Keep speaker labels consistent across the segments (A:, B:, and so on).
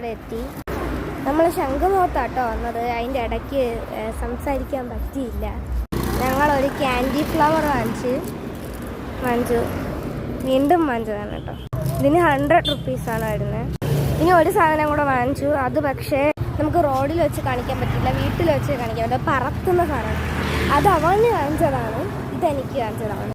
A: ഇവിടെ എത്തി. നമ്മൾ ശംഖുമുഖത്താട്ടോ വന്നത്. അതിൻ്റെ ഇടയ്ക്ക് സംസാരിക്കാൻ പറ്റിയില്ല. ഞങ്ങളൊരു ക്യാൻഡി ഫ്ലവർ വാങ്ങിച്ചു വീണ്ടും വാങ്ങിച്ചതാണ് കേട്ടോ. ഇതിന് 100 റുപ്പീസാണ് വരുന്നത്. ഇനി ഒരു സാധനം കൂടെ വാങ്ങിച്ചു. അത് പക്ഷേ നമുക്ക് റോഡിൽ വെച്ച് കാണിക്കാൻ പറ്റില്ല, വീട്ടിൽ വെച്ച് കാണിക്കാൻ പറ്റില്ല. പറക്കുന്ന സാധനം. അത് അവന് കാണിച്ചതാണ്, ഇതെനിക്ക് കാണിച്ചതാണ്.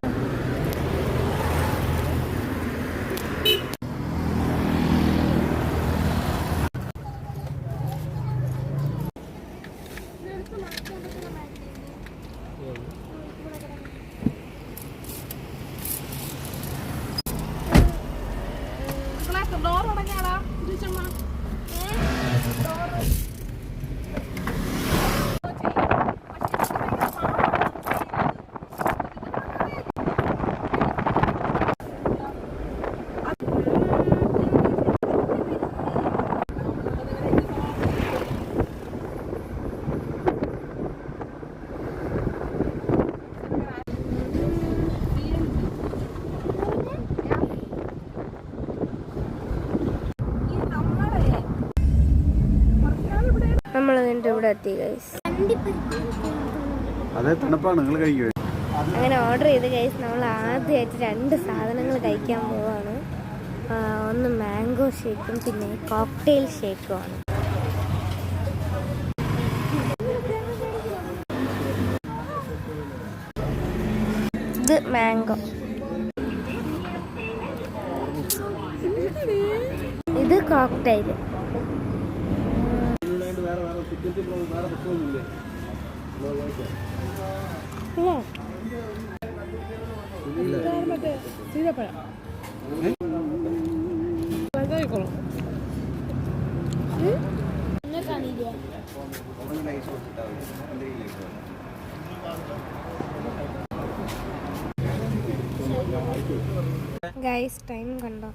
A: നമ്മൾ ഇവിടെ എത്തി ഗൈസ്. അങ്ങനെ ഓർഡർ ചെയ്ത് ഗൈസ്. നമ്മൾ ആദ്യമായിട്ട് 2 സാധനങ്ങൾ കഴിക്കാൻ പോവാണ്. ഒന്ന് മാംഗോ ഷേക്കും പിന്നെ കോക്ടെയിൽ ഷേക്കുമാണ്. ഇത് മാംഗോ, ഇത് കോക്ടെയിൽ. ഗൈസ് ടൈം കണ്ടോ?